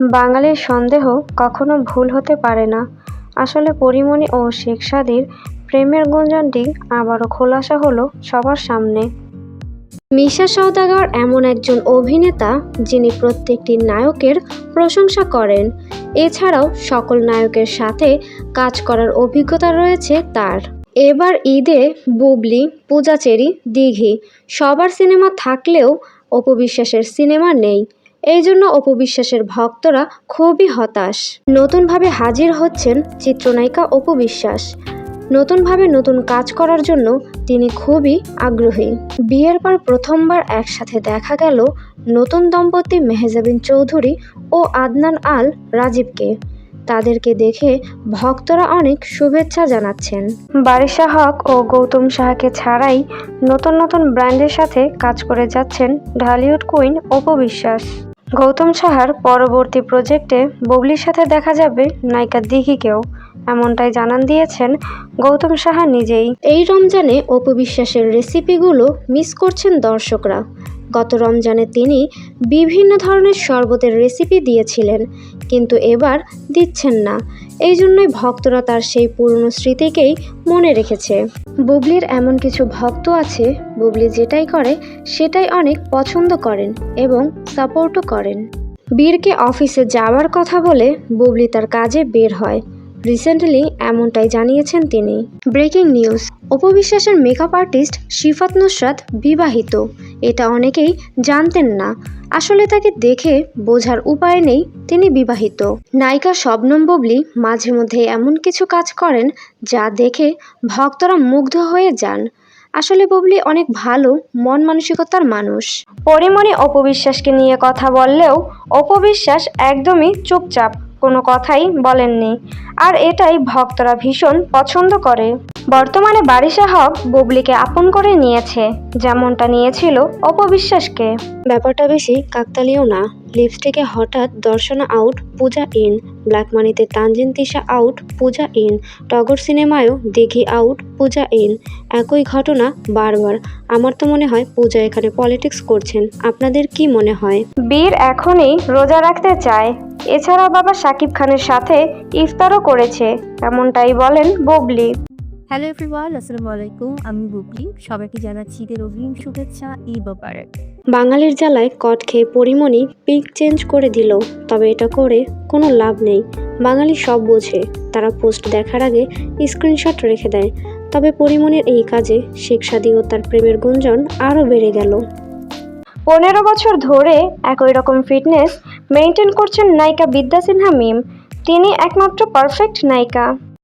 বাঙালির সন্দেহ কখনো ভুল হতে পারে না। আসলে পরীমনি ও শেখ সাদীর প্রেমের গুঞ্জনটি আবারও খোলাসা হলো সবার সামনে। মিশা সওদাগর এমন একজন অভিনেতা যিনি প্রত্যেকটি নায়কের প্রশংসা করেন। এছাড়াও সকল নায়কের সাথে কাজ করার অভিজ্ঞতা রয়েছে তার। এবার ঈদে বুবলি, পূজা চেরি, দিঘি সবার সিনেমা থাকলেও অপু বিশ্বাসের সিনেমা নেই। এই জন্য অপু বিশ্বাসের ভক্তরা খুবই হতাশ। নতুনভাবে হাজির হচ্ছেন চিত্রনায়িকা অপু বিশ্বাস। নতুনভাবে নতুন কাজ করার জন্য তিনি খুবই আগ্রহী। বিয়ের পর প্রথমবার একসাথে দেখা গেল নতুন দম্পতি মেহজাবিন চৌধুরী ও আদনান আল রাজীবকে। তাদেরকে দেখে ভক্তরা অনেক শুভেচ্ছা জানাচ্ছেন। বারিশা হক ও গৌতম সাহাকে ছাড়াই নতুন নতুন ব্র্যান্ডের সাথে কাজ করে যাচ্ছেন ঢালিউড কুইন অপু বিশ্বাস। গৌতম সাহার পরবর্তী প্রজেক্টে বুবলির সাথে দেখা যাবে নায়িকা দিঘিকেও, এমনটাই জানান দিয়েছেন গৌতম সাহা নিজেই। এই রমজানে অপু বিশ্বাসের রেসিপিগুলো মিস করছেন দর্শকরা। গত রমজানে তিনি বিভিন্ন ধরনের শরবতের রেসিপি দিয়েছিলেন, কিন্তু এবার দিচ্ছেন না। এই জন্যই ভক্তরা তার সেই পুরনো স্মৃতিকেই মনে রেখেছে। বুবলির এমন কিছু ভক্ত আছে, বুবলি যেটাই করে সেটাই অনেক পছন্দ করেন এবং সাপোর্টও করেন। বীরকে অফিসে যাওয়ার কথা বলে বুবলি তার কাজে বের হয়। রিসেন্টলি এমনটাই জানিয়েছেন তিনি। ব্রেকিং নিউজ, অপু বিশ্বাসের মেকআপ আর্টিস্ট শিফাত নুসরাত বিবাহিত। এটা অনেকেই জানতেন না। আসলে তাকে দেখে বোঝার উপায় নেই তিনি বিবাহিত। নায়িকা শবনম বুবলি মাঝে মধ্যে এমন কিছু কাজ করেন যা দেখে ভক্তরা মুগ্ধ হয়ে যান। আসলে বুবলি অনেক ভালো মন মানসিকতার মানুষ। পরীমনি অপু বিশ্বাসকে নিয়ে কথা বললেও অপু বিশ্বাস একদমই চুপচাপ, কোনো কথাই বলেননি। আর এটাই ভক্তরা ভীষণ পছন্দ করে। বর্তমানে বারিশা হক বুবলিকে আপন করে নিয়েছে, যেমনটা নিয়েছিল অপু বিশ্বাসকে। ব্যাপারটা বেশি কাকতালীয় না। লিপস্টিকে হঠাৎ Darshana out, Puja in. Black মানিতে তানজিন তিশা আউট, পূজা ইন। টগর সিনেমায়ও দিঘি আউট, পূজা ইন। একই ঘটনা বারবার। আমার তো মনে হয় পূজা এখানে পলিটিক্স করছেন। আপনাদের কি মনে হয়? বীর এখনই রোজা রাখতে চায়। এছাড়া বাবা শাকিব খানের সাথে ইফতারও করেছে, এমনটাই বলেন বুবলি। হ্যালো এভরিওয়ান, আসসালামু আলাইকুম। আমি বুবলি। সবাইকে জানাচ্ছি ঈদের অগ্রিম শুভেচ্ছা। ঈদ মোবারক। বাঙালির জ্বালায় কট খেয়ে পরীমনি পিক চেঞ্জ করে দিল, তবে এটা করে কোনো লাভ নেই। বাঙালি সব বোঝে, তারা পোস্ট দেখার আগে স্ক্রিনশট রেখে দেয়। তবে পরীমনির এই কাজে শেখ সাদী ও তার প্রেমের গুঞ্জন আরও বেড়ে গেল। 15 বছর ধরে একই রকম ফিটনেস মেনটেন করছেন নায়িকা বিদ্যা সিনহা মিম। তিনি একমাত্র পারফেক্ট নায়িকা।